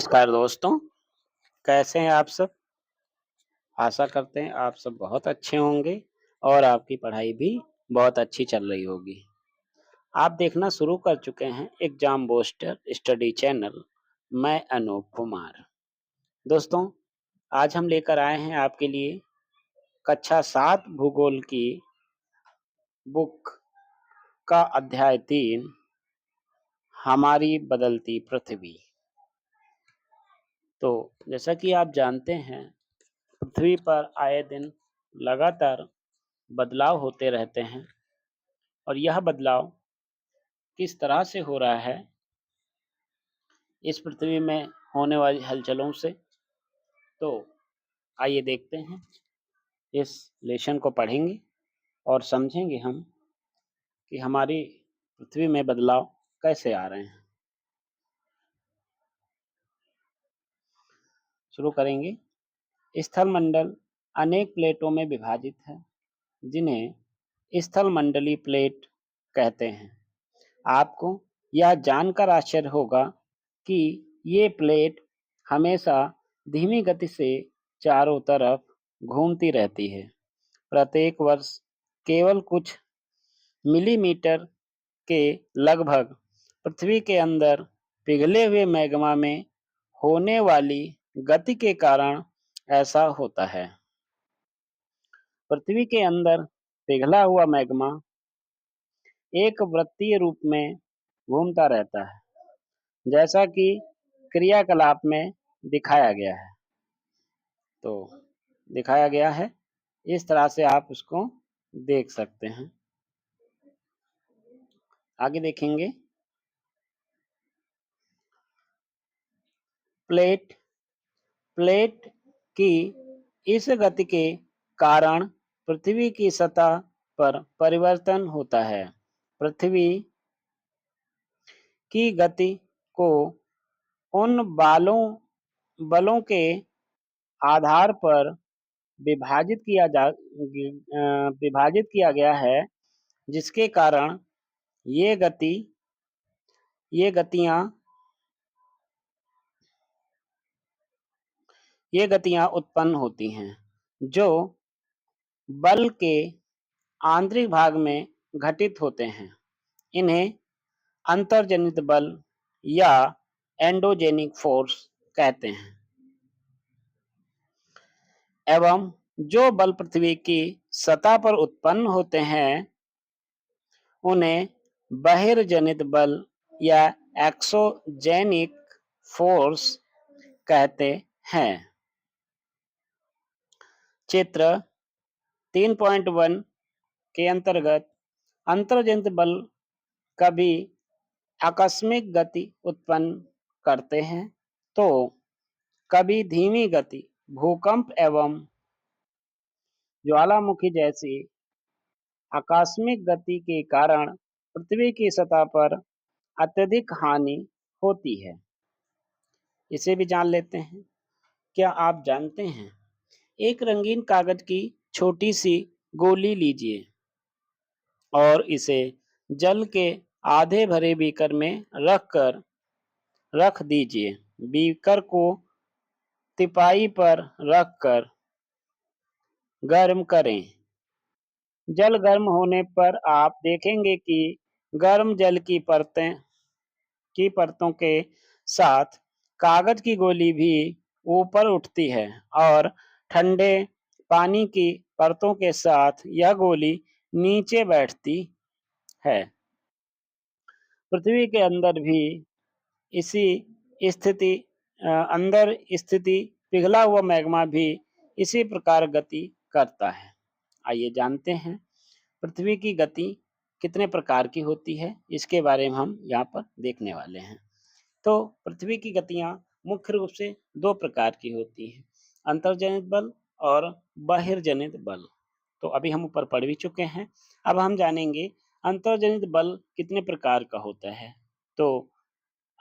नमस्कार दोस्तों, कैसे हैं आप सब? आशा करते हैं आप सब बहुत अच्छे होंगे और आपकी पढ़ाई भी बहुत अच्छी चल रही होगी। आप देखना शुरू कर चुके हैं एग्जाम बूस्टर स्टडी चैनल, मैं अनूप कुमार। दोस्तों, आज हम लेकर आए हैं आपके लिए कक्षा 7 भूगोल की बुक का अध्याय 3 हमारी बदलती पृथ्वी। तो जैसा कि आप जानते हैं, पृथ्वी पर आए दिन लगातार बदलाव होते रहते हैं और यह बदलाव किस तरह से हो रहा है इस पृथ्वी में होने वाली हलचलों से। तो आइए देखते हैं, इस लेसन को पढ़ेंगे और समझेंगे हम कि हमारी पृथ्वी में बदलाव कैसे आ रहे हैं। शुरू करेंगे। स्थलमंडल अनेक प्लेटों में विभाजित है, जिन्हें स्थलमंडलीय प्लेट कहते हैं। आपको यह जानकर आश्चर्य होगा कि ये प्लेट हमेशा धीमी गति से चारों तरफ घूमती रहती है। प्रत्येक वर्ष केवल कुछ मिलीमीटर के लगभग पृथ्वी के अंदर पिघले हुए मैग्मा में होने वाली गति के कारण ऐसा होता है। पृथ्वी के अंदर पिघला हुआ मैग्मा एक वृत्तीय रूप में घूमता रहता है, जैसा कि क्रियाकलाप में दिखाया गया है। तो दिखाया गया है, इस तरह से आप उसको देख सकते हैं। आगे देखेंगे। प्लेट प्लेट की इस गति के कारण पृथ्वी की सतह पर परिवर्तन होता है। पृथ्वी की गति को उन बलों के आधार पर विभाजित किया गया है, जिसके कारण ये गति ये गतियां ये गतियां उत्पन्न होती हैं, जो बल के आंतरिक भाग में घटित होते हैं। इन्हें अंतर्जनित बल या एंडोजेनिक फोर्स कहते हैं। एवं जो बल पृथ्वी की सतह पर उत्पन्न होते हैं, उन्हें बहिर्जनित बल या एक्सोजेनिक फोर्स कहते हैं। चित्र 3.1 के अंतर्गत अंतर्जनित बल कभी आकस्मिक गति उत्पन्न करते हैं, तो कभी धीमी गति, भूकंप एवं ज्वालामुखी जैसी आकस्मिक गति के कारण पृथ्वी की सतह पर अत्यधिक हानि होती है। इसे भी जान लेते हैं। क्या आप जानते हैं, एक रंगीन कागज की छोटी सी गोली लीजिए और इसे जल के आधे भरे बीकर में रख दीजिए। बीकर को तिपाई पर रखकर गर्म करें। जल गर्म होने पर आप देखेंगे कि गर्म जल की परतों के साथ कागज की गोली भी ऊपर उठती है और ठंडे पानी की परतों के साथ यह गोली नीचे बैठती है। पृथ्वी के अंदर भी इसी स्थिति अंदर स्थिति पिघला हुआ मैग्मा भी इसी प्रकार गति करता है। आइए जानते हैं, पृथ्वी की गति कितने प्रकार की होती है, इसके बारे में हम यहाँ पर देखने वाले हैं। तो पृथ्वी की गतियाँ मुख्य रूप से 2 प्रकार की होती हैं, अंतर्जनित बल और बहिर्जनित बल। तो अभी हम ऊपर पढ़ भी चुके हैं। अब हम जानेंगे अंतर्जनित बल कितने प्रकार का होता है। तो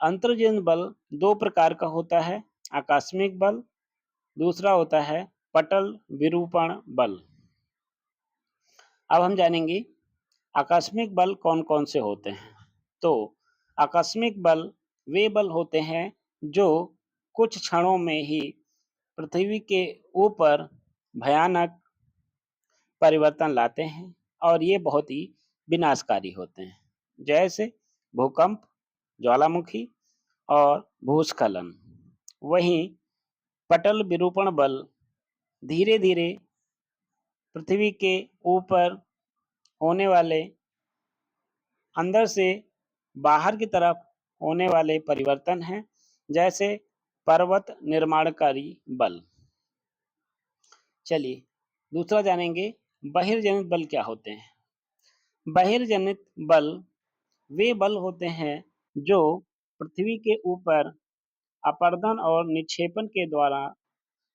अंतर्जनित बल 2 प्रकार का होता है, आकस्मिक बल, दूसरा होता है पटल विरूपण बल। अब हम जानेंगे आकस्मिक बल कौन-कौन से होते हैं। तो आकस्मिक बल वे बल होते हैं जो कुछ क्षणों में ही पृथ्वी के ऊपर भयानक परिवर्तन लाते हैं और ये बहुत ही विनाशकारी होते हैं, जैसे भूकंप, ज्वालामुखी और भूस्खलन। वहीं पटल विरूपण बल धीरे धीरे पृथ्वी के ऊपर होने वाले, अंदर से बाहर की तरफ होने वाले परिवर्तन हैं, जैसे पर्वत निर्माणकारी बल। चलिए दूसरा जानेंगे, बहिर्जनित बल क्या होते हैं। बहिर्जनित बल वे बल होते हैं जो पृथ्वी के ऊपर अपर्दन और निक्षेपण के द्वारा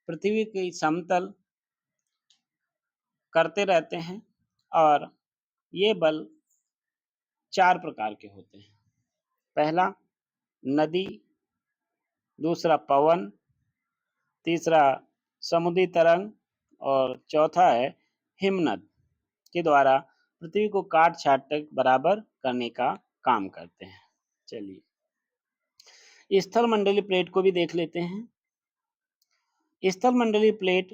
पृथ्वी की समतल करते रहते हैं और ये बल 4 प्रकार के होते हैं। पहला नदी, दूसरा पवन, तीसरा समुद्री तरंग और चौथा है हिमनद के द्वारा पृथ्वी को काट छाट बराबर करने का काम करते हैं। चलिए स्थल मंडलीय प्लेट को भी देख लेते हैं। स्थल मंडलीय प्लेट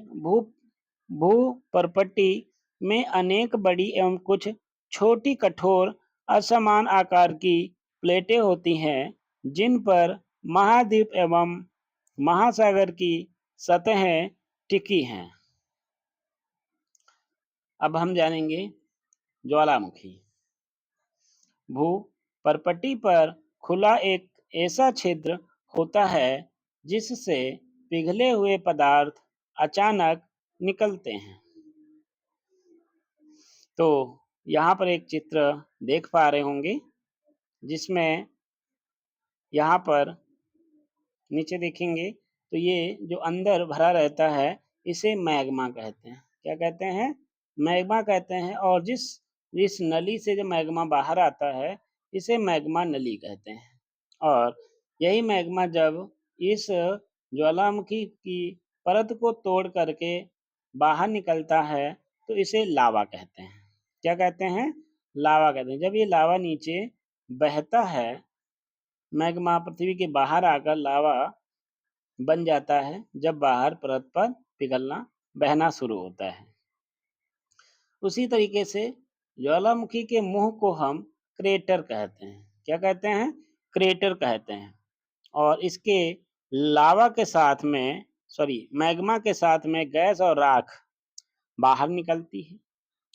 भू परपट्टी में अनेक बड़ी एवं कुछ छोटी कठोर असमान आकार की प्लेटें होती हैं, जिन पर महाद्वीप एवं महासागर की सतहें टिकी हैं। अब हम जानेंगे ज्वालामुखी। भू परपट्टी पर खुला एक ऐसा छिद्र होता है जिससे पिघले हुए पदार्थ अचानक निकलते हैं। तो यहाँ पर एक चित्र देख पा रहे होंगे, जिसमें यहाँ पर नीचे देखेंगे तो ये जो अंदर भरा रहता है इसे मैग्मा कहते हैं। क्या कहते हैं? मैग्मा कहते हैं। और जिस नली से जो मैग्मा बाहर आता है इसे मैग्मा नली कहते हैं। और यही मैग्मा जब इस ज्वालामुखी की परत को तोड़ करके बाहर निकलता है तो इसे लावा कहते हैं। क्या कहते हैं? लावा कहते हैं। जब ये लावा नीचे बहता है, मैग्मा पृथ्वी के बाहर आकर लावा बन जाता है जब बाहर परत पर पिघलना बहना शुरू होता है। उसी तरीके से ज्वालामुखी के मुंह को हम क्रेटर कहते हैं। क्या कहते हैं? क्रेटर कहते हैं। और इसके लावा के साथ में मैग्मा के साथ में गैस और राख बाहर निकलती है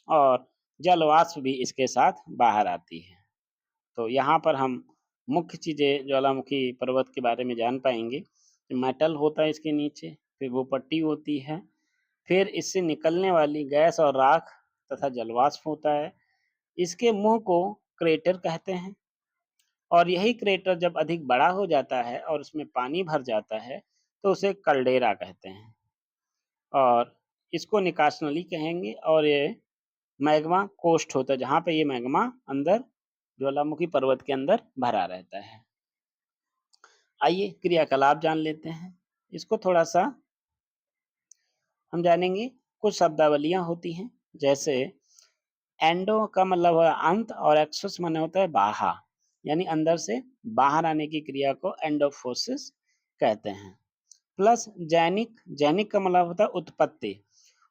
और जलवाष्प भी इसके साथ बाहर आती है। तो यहाँ पर हम मुख्य चीज़ें ज्वालामुखी पर्वत के बारे में जान पाएंगे। मेटल होता है इसके नीचे, फिर वो पट्टी होती है, फिर इससे निकलने वाली गैस और राख तथा जलवाष्प होता है। इसके मुंह को क्रेटर कहते हैं और यही क्रेटर जब अधिक बड़ा हो जाता है और उसमें पानी भर जाता है तो उसे कल्डेरा कहते हैं और इसको निकास नली कहेंगे। और ये मैग्मा कोस्ट होता है जहाँ पे ये मैग्मा अंदर ज्वालामुखी पर्वत के अंदर भरा रहता है। आइए क्रियाकलाप जान लेते हैं। इसको थोड़ा सा हम जानेंगे। कुछ शब्दावलियां होती हैं, जैसे एंडो का मतलब है अंत और एक्सोस माने होता है बाहा, यानी अंदर से बाहर आने की क्रिया को एंडोफोसिस कहते हैं। प्लस जैनिक, जैनिक का मतलब होता है उत्पत्ति।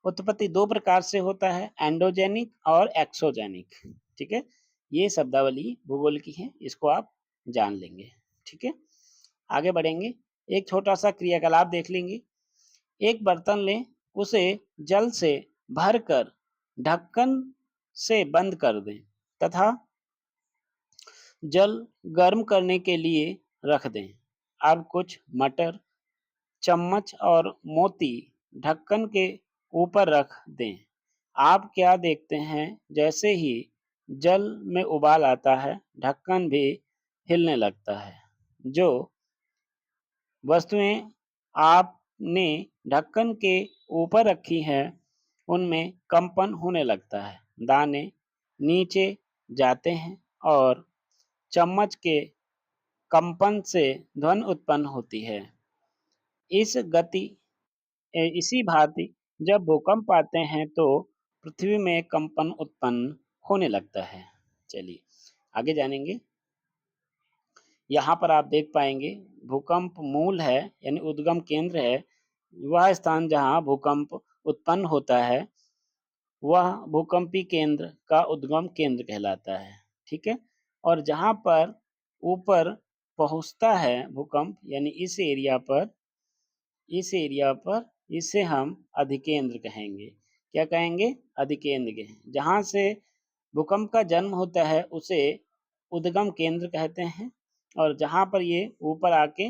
उत्पत्ति दो प्रकार से होता है, एंडोजेनिक और एक्सोजेनिक। ठीक है, ये शब्दावली भूगोल की है, इसको आप जान लेंगे। ठीक है, आगे बढ़ेंगे। एक छोटा सा क्रियाकलाप देख लेंगे। एक बर्तन लें, उसे जल से भरकर ढक्कन से बंद कर दें तथा जल गर्म करने के लिए रख दें। अब कुछ मटर, चम्मच और मोती ढक्कन के ऊपर रख दें। आप क्या देखते हैं? जैसे ही जल में उबाल आता है, ढक्कन भी हिलने लगता है। जो वस्तुएं आपने ढक्कन के ऊपर रखी हैं, उनमें कंपन होने लगता है। दाने नीचे जाते हैं और चम्मच के कंपन से ध्वनि उत्पन्न होती है। इस गति इसी भांति जब भूकंप आते हैं तो पृथ्वी में कंपन उत्पन्न होने लगता है। चलिए आगे जानेंगे। यहाँ पर आप देख पाएंगे भूकंप मूल है यानी उद्गम केंद्र है, वह स्थान जहाँ भूकंप उत्पन्न होता है वह भूकंपी केंद्र का उद्गम केंद्र कहलाता है। ठीक है, और जहाँ पर ऊपर पहुँचता है भूकंप यानी इस एरिया पर इसे हम अधिकेंद्र कहेंगे। क्या कहेंगे? अधिकेंद्र के जहाँ से भूकंप का जन्म होता है उसे उद्गम केंद्र कहते हैं, और जहाँ पर ये ऊपर आके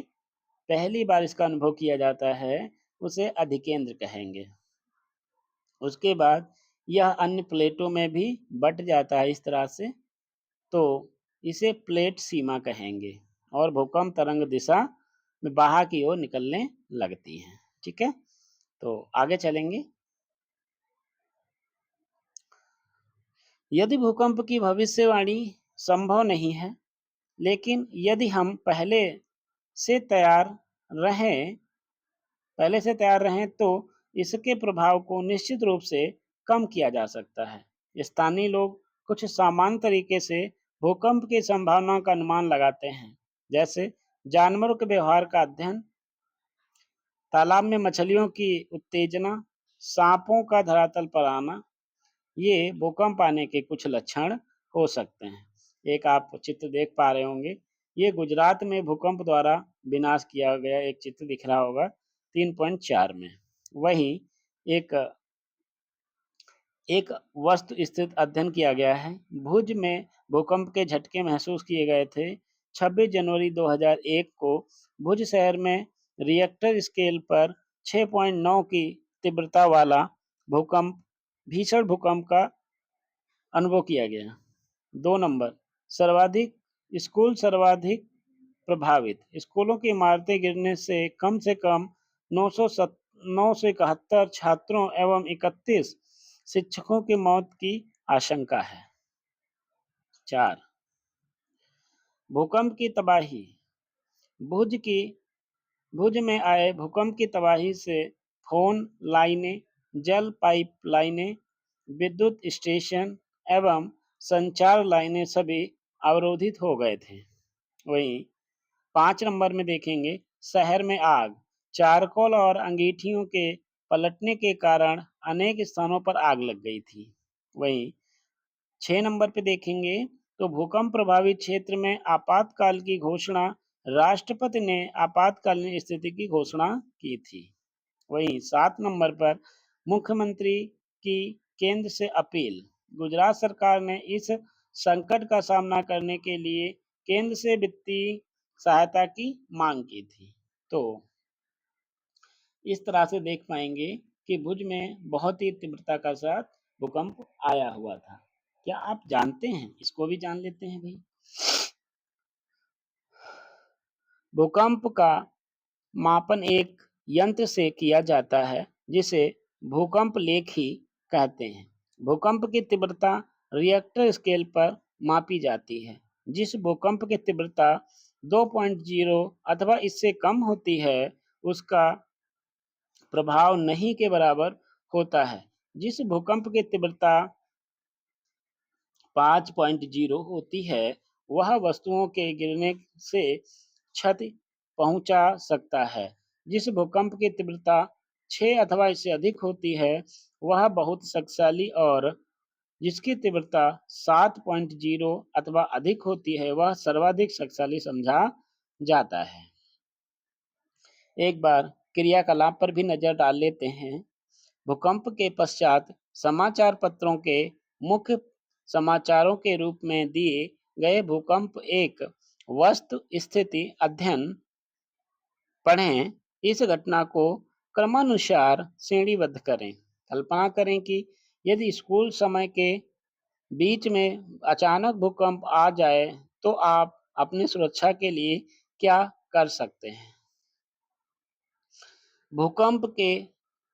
पहली बार इसका अनुभव किया जाता है उसे अधिकेंद्र कहेंगे। उसके बाद यह अन्य प्लेटों में भी बट जाता है इस तरह से, तो इसे प्लेट सीमा कहेंगे और भूकंप तरंग दिशा में बाहर की ओर निकलने लगती हैं। ठीक है, तो आगे चलेंगे। यदि भूकंप की भविष्यवाणी संभव नहीं है, लेकिन यदि हम से तैयार रहें पहले से तैयार रहें तो इसके प्रभाव को निश्चित रूप से कम किया जा सकता है। स्थानीय लोग कुछ सामान्य तरीके से भूकंप की संभावना का अनुमान लगाते हैं, जैसे जानवरों के व्यवहार का अध्ययन, तालाब में मछलियों की उत्तेजना, सांपों का धरातल पर आना, ये भूकंप आने के कुछ लक्षण हो सकते हैं। एक आप चित्र देख पा रहे होंगे, ये गुजरात में भूकंप द्वारा विनाश किया गया एक चित्र दिख रहा होगा 3.4 में। वहीं एक एक वस्तु स्थित अध्ययन किया गया है। भुज में भूकंप के झटके महसूस किए गए थे। 26 जनवरी 2001 को भुज शहर में रिएक्टर स्केल पर 6.9 की तीव्रता वाला भूकंप भीषण भूकंप का अनुभव किया गया। 2 नंबर, सर्वाधिक सर्वाधिक प्रभावित स्कूलों की इमारतें गिरने से कम 971 छात्रों एवं 31 शिक्षकों की मौत की आशंका है। 4, भूकंप की तबाही। भुज की भुज में आए भूकंप की तबाही से फोन लाइनें, जल पाइप लाइनें, विद्युत स्टेशन एवं संचार लाइनें सभी अवरोधित हो गए थे। वहीं 5 नंबर में देखेंगे, शहर में आग, चारकोल और अंगीठियों के पलटने के कारण अनेक स्थानों पर आग लग गई थी। वहीं 6 नंबर पे देखेंगे तो भूकंप प्रभावित क्षेत्र में आपातकाल की घोषणा, राष्ट्रपति ने आपातकालीन स्थिति की घोषणा की थी। वहीं 7 नंबर पर मुख्यमंत्री की केंद्र से अपील, गुजरात सरकार ने इस संकट का सामना करने के लिए केंद्र से वित्तीय सहायता की मांग की थी। तो इस तरह से देख पाएंगे कि भुज में बहुत ही तीव्रता का साथ भूकंप आया हुआ था। क्या आप जानते हैं? इसको भी जान लेते हैं भाई। भूकंप का मापन एक यंत्र से किया जाता है जिसे भूकंप लेखी कहते हैं। भूकंप की तीव्रता रिएक्टर स्केल पर मापी जाती है। जिस भूकंप की तीव्रता 2.0 अथवा इससे कम होती है उसका प्रभाव नहीं के बराबर होता है। जिस भूकंप की तीव्रता 5.0 होती है वह वस्तुओं के गिरने से क्षति पहुंचा सकता है। जिस भूकंप की तीव्रता 6 अथवा इससे अधिक होती है वह बहुत शक्तिशाली, और जिसकी तीव्रता 7.0 अथवा अधिक होती है वह सर्वाधिक शक्तिशाली समझा जाता है। एक बार क्रियाकलाप पर भी नजर डाल लेते हैं। भूकंप के पश्चात समाचार पत्रों के मुख्य समाचारों के रूप में दिए गए भूकंप एक वस्तु स्थिति अध्ययन पढ़ें। इस घटना को क्रमानुसार श्रेणीबद्ध करें। कल्पना करें कि यदि स्कूल समय के बीच में अचानक भूकंप आ जाए तो आप अपनी सुरक्षा के लिए क्या कर सकते हैं? भूकंप के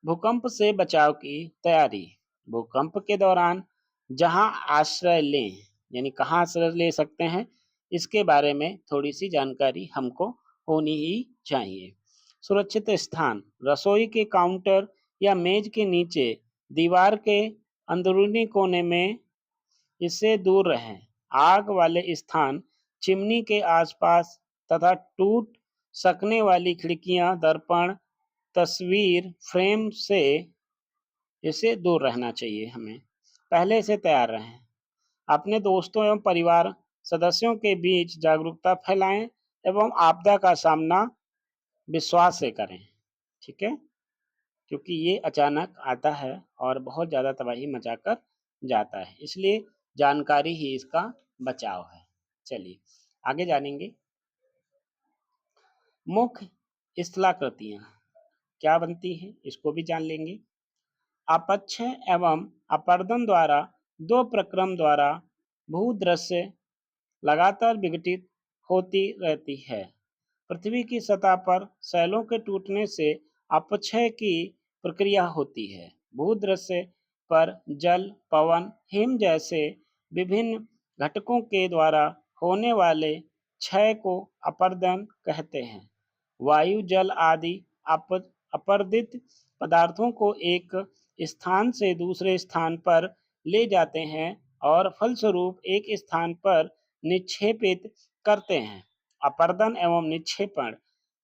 भूकंप से बचाव की तैयारी। भूकंप के दौरान जहां आश्रय लें यानी कहाँ आश्रय ले सकते हैं इसके बारे में थोड़ी सी जानकारी हमको होनी ही चाहिए। सुरक्षित स्थान, रसोई के काउंटर या मेज के नीचे, दीवार के अंदरूनी कोने में इससे दूर रहें। आग वाले स्थान, चिमनी के आसपास तथा टूट सकने वाली खिड़कियां, दर्पण, तस्वीर फ्रेम से इसे दूर रहना चाहिए हमें। पहले से तैयार रहें। अपने दोस्तों एवं परिवार सदस्यों के बीच जागरूकता फैलाएं एवं आपदा का सामना विश्वास से करें। ठीक है? क्योंकि ये अचानक आता है और बहुत ज़्यादा तबाही मचा कर जाता है। इसलिए जानकारी ही इसका बचाव है। चलिए आगे जानेंगे। मुख्य स्थलाकृतियाँ क्या बनती हैं, इसको भी जान लेंगे। अपक्षय एवं अपर्दन द्वारा दो प्रक्रम द्वारा भूदृश्य लगातार विघटित होती रहती है। पृथ्वी की सतह पर शैलों के टूटने से अपक्षय की प्रक्रिया होती है। भूदृश्य पर जल, पवन, हिम जैसे विभिन्न घटकों के द्वारा होने वाले क्षय को अपर्दन कहते हैं। वायु, जल आदि अपर्दित पदार्थों को एक स्थान से दूसरे स्थान पर ले जाते हैं और फलस्वरूप एक स्थान पर निक्षेपित करते हैं। अपर्दन एवं निक्षेपण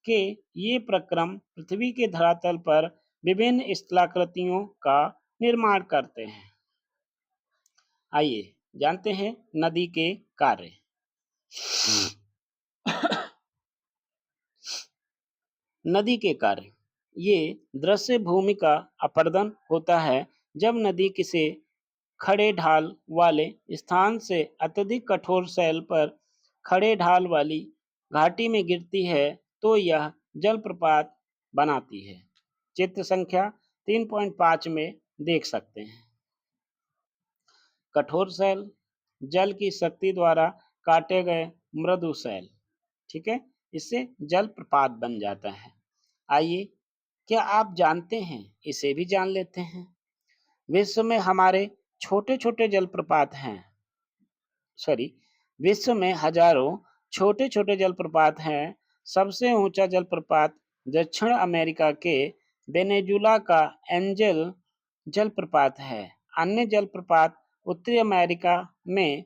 के ये प्रक्रम पृथ्वी के धरातल पर विभिन्न स्थलाकृतियों का निर्माण करते हैं। आइए जानते हैं नदी के कार्य। नदी के कार्य। ये दृश्य भूमि का अपर्दन होता है। जब नदी किसी खड़े ढाल वाले स्थान से अत्यधिक कठोर शैल पर खड़े ढाल वाली घाटी में गिरती है तो यह जलप्रपात बनाती है। चित्र संख्या 3.5 में देख सकते हैं। कठोर शैल जल की शक्ति द्वारा काटे गए मृदु शैल। ठीक है, इससे जलप्रपात बन जाता है। आइए क्या आप जानते हैं, इसे भी जान लेते हैं। विश्व में हमारे छोटे छोटे जलप्रपात हैं। विश्व में हजारों छोटे छोटे जलप्रपात हैं। सबसे ऊंचा जलप्रपात दक्षिण अमेरिका के वेनेजुला का एंजल जलप्रपात है। अन्य जलप्रपात उत्तरी अमेरिका में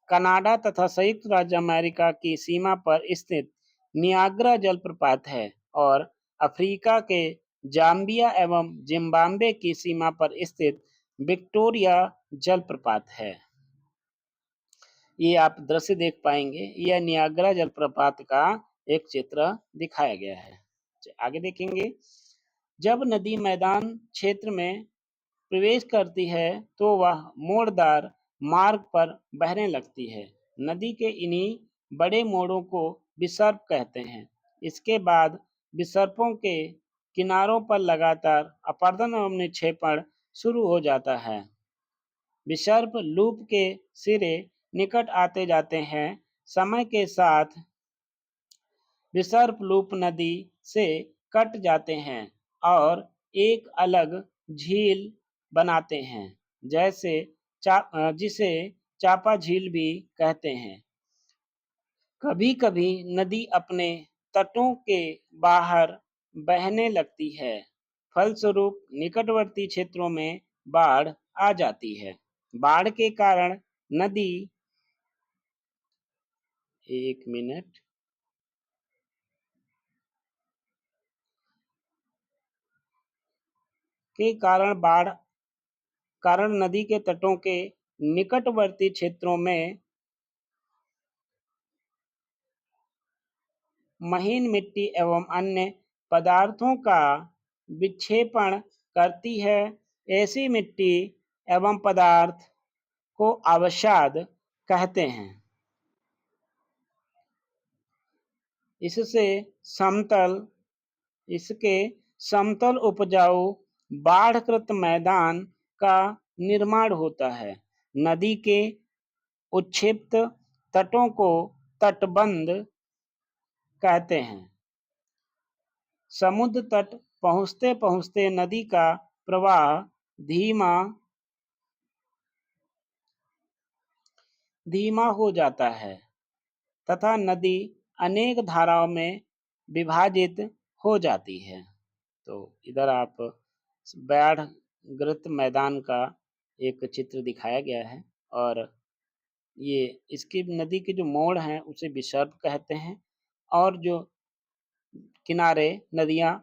कनाडा तथा संयुक्त राज्य अमेरिका की सीमा पर स्थित नियाग्रा जलप्रपात है और अफ्रीका के जाम्बिया एवं जिम्बाब्वे की सीमा पर स्थित विक्टोरिया जलप्रपात है। ये आप दृश्य देख पाएंगे, यह नियाग्रा जलप्रपात का एक चित्र दिखाया गया है। आगे देखेंगे। जब नदी मैदान क्षेत्र में प्रवेश करती है तो वह मोड़दार मार्ग पर बहने लगती है। नदी के इन्हीं बड़े मोड़ों को विसर्प कहते हैं। इसके बाद विसर्पों के किनारों पर लगातार अपर्दन एवं निक्षेपण शुरू हो जाता है। विसर्प लूप के सिरे निकट आते जाते हैं। समय के साथ विसर्प लूप नदी से कट जाते हैं और एक अलग झील बनाते हैं, जिसे चापा झील भी कहते हैं। कभी कभी नदी अपने तटों के बाहर बहने लगती है। फलस्वरूप निकटवर्ती क्षेत्रों में बाढ़ आ जाती है। बाढ़ के कारण नदी एक मिनट के कारण नदी के तटों के निकटवर्ती क्षेत्रों में महीन मिट्टी एवं अन्य पदार्थों का विक्षेपण करती है। ऐसी मिट्टी एवं पदार्थ को अवसाद कहते हैं। इसके समतल उपजाऊ बाढ़कृत मैदान का निर्माण होता है। नदी के उच्छिप्त तटों को तटबंध कहते हैं। समुद्र तट पहुंचते पहुंचते नदी का प्रवाह धीमा हो जाता है तथा नदी अनेक धाराओं में विभाजित हो जाती है। तो इधर आप बाढ़ग्रस्त मैदान का एक चित्र दिखाया गया है और ये इसकी नदी के जो मोड़ हैं उसे विसर्प कहते हैं और जो किनारे नदियाँ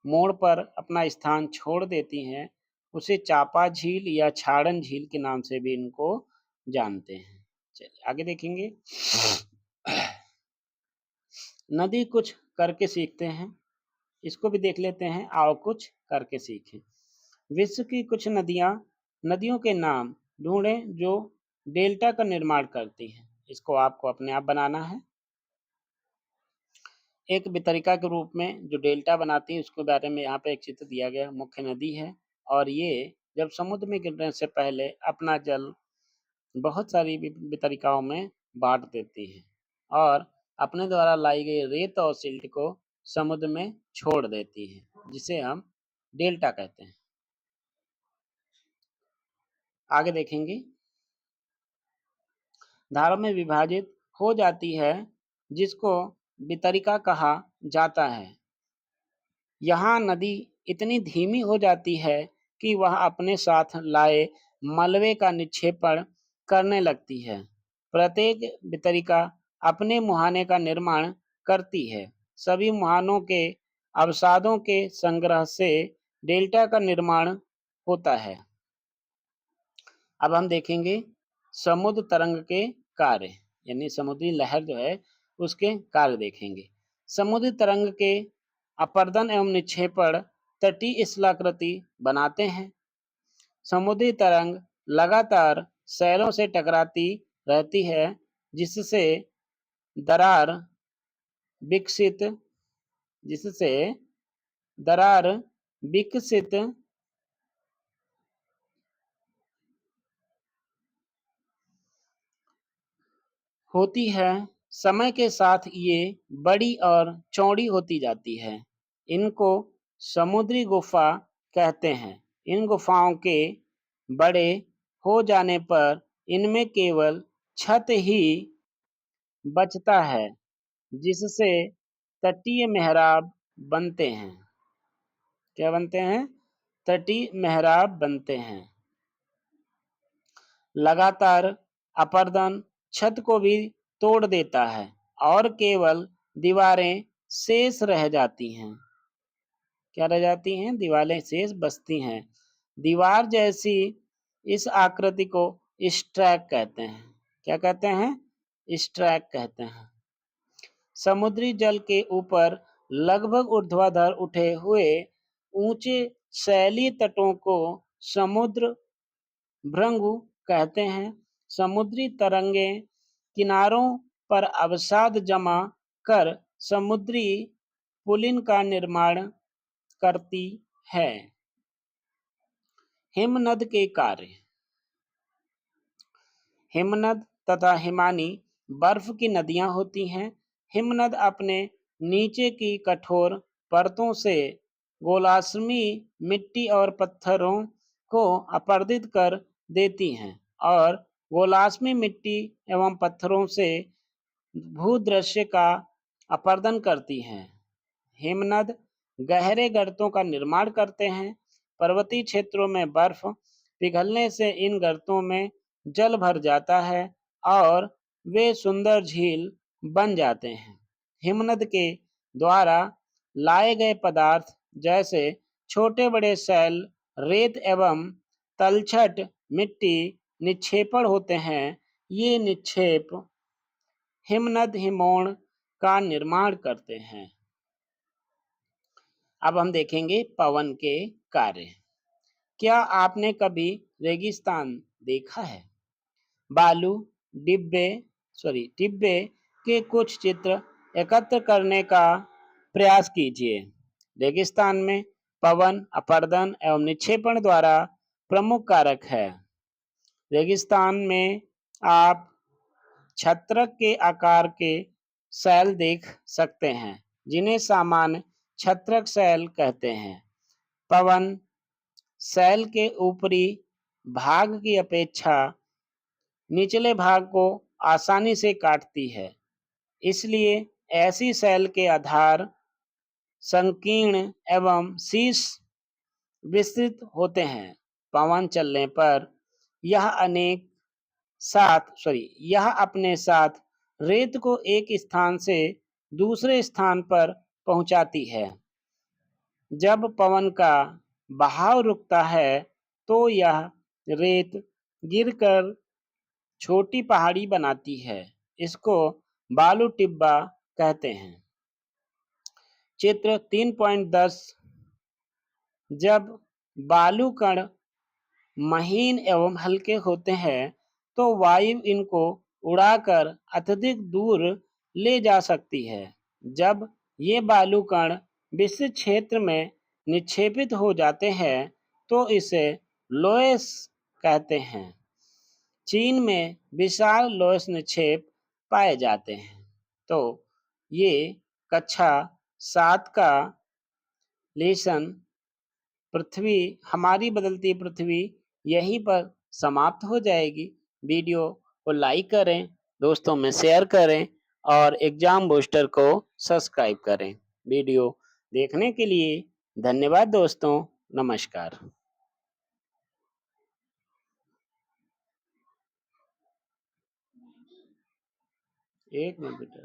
मोड़ पर अपना स्थान छोड़ देती हैं, उसे चापा झील या छाड़न झील के नाम से भी इनको जानते हैं। चलिए आगे देखेंगे। नदी कुछ करके सीखते हैं, इसको भी देख लेते हैं। आओ कुछ करके सीखें। विश्व की कुछ नदियों के नाम ढूंढें जो डेल्टा का निर्माण करती हैं। इसको आपको अपने आप बनाना है। एक वितरिका के रूप में जो डेल्टा बनाती है उसके बारे में यहाँ पे एक चित्र दिया गया है। मुख्य नदी है और ये जब समुद्र में गिरने से पहले अपना जल बहुत सारी वितरिकाओं में बांट देती है और अपने द्वारा लाई गई रेत और सिल्ट को समुद्र में छोड़ देती है, जिसे हम डेल्टा कहते हैं। आगे देखेंगे। धारा में विभाजित हो जाती है, जिसको वितरिका कहा जाता है। यहाँ नदी इतनी धीमी हो जाती है कि वह अपने साथ लाए मलबे का निक्षेपण करने लगती है। प्रत्येक वितरिका अपने मुहाने का निर्माण करती है। सभी मुहानों के अवसादों के संग्रह से डेल्टा का निर्माण होता है। अब हम देखेंगे समुद्र तरंग के कार्य, यानी समुद्री लहर जो है उसके कार्य देखेंगे। समुद्री तरंग के अपर्दन एवं निक्षेपण तटीय स्थलाकृति बनाते हैं। समुद्री तरंग लगातार शैलों से टकराती रहती है, जिससे दरार विकसित जिससे दरार विकसित होती है। समय के साथ ये बड़ी और चौड़ी होती जाती है। इनको समुद्री गुफा कहते हैं। इन गुफाओं के बड़े हो जाने पर इनमें केवल छत ही बचता है, जिससे तटीय मेहराब बनते हैं। क्या बनते हैं? तटीय मेहराब बनते हैं। लगातार अपर्दन छत को भी तोड़ देता है और केवल दीवारें शेष रह जाती हैं। क्या रह जाती हैं? दीवारें शेष बचती हैं। दीवार जैसी इस आकृति को स्ट्रैक कहते हैं। क्या कहते हैं? स्ट्रैक कहते हैं। समुद्री जल के ऊपर लगभग ऊर्ध्वाधर उठे हुए ऊंचे शैलीय तटों को समुद्र भृंगु कहते हैं। समुद्री तरंगें किनारों पर अवसाद जमा कर समुद्री पुलिन का निर्माण करती है। हिमनद के कार्य। हिमनद तथा हिमानी बर्फ की नदियां होती हैं। हिमनद अपने नीचे की कठोर परतों से गोलाश्मी मिट्टी और पत्थरों को अपरदित कर देती हैं और गोलाश्मी मिट्टी एवं पत्थरों से भूदृश्य का अपरदन करती हैं। हिमनद गहरे गर्तों का निर्माण करते हैं। पर्वतीय क्षेत्रों में बर्फ पिघलने से इन गर्तों में जल भर जाता है और वे सुंदर झील बन जाते हैं। हिमनद के द्वारा लाए गए पदार्थ जैसे छोटे बड़े शैल, रेत एवं तलछट मिट्टी निक्षेपण होते हैं। ये निक्षेप हिमनद हिमोण का निर्माण करते हैं। अब हम देखेंगे पवन के कार्य। क्या आपने कभी रेगिस्तान देखा है? बालू टिब्बे के कुछ चित्र एकत्र करने का प्रयास कीजिए। रेगिस्तान में पवन अपरदन एवं निक्षेपण द्वारा प्रमुख कारक है। रेगिस्तान में आप छत्रक के आकार के शैल देख सकते हैं, जिन्हें सामान्य छत्रक शैल कहते हैं। पवन शैल के ऊपरी भाग की अपेक्षा निचले भाग को आसानी से काटती है, इसलिए ऐसी शैल के आधार संकीर्ण एवं शीर्ष विस्तृत होते हैं। पवन चलने पर यह अपने साथ रेत को एक स्थान से दूसरे स्थान पर पहुंचाती है। जब पवन का बहाव रुकता है तो यह रेत गिरकर छोटी पहाड़ी बनाती है। इसको बालू टिब्बा कहते हैं। चित्र 3.10 जब बालू कण महीन एवं हल्के होते हैं तो वायु इनको उड़ाकर अत्यधिक दूर ले जा सकती है। जब ये बालू कण विस्तृत क्षेत्र में निक्षेपित हो जाते हैं तो इसे लोएस कहते हैं। चीन में विशाल लोएस निक्षेप पाए जाते हैं। तो ये कक्षा 7 का लेसन पृथ्वी हमारी बदलती पृथ्वी यहीं पर समाप्त हो जाएगी। वीडियो को लाइक करें, दोस्तों में शेयर करें और एग्जाम बूस्टर को सब्सक्राइब करें। वीडियो देखने के लिए धन्यवाद दोस्तों। नमस्कार। एक मिनट बेटा।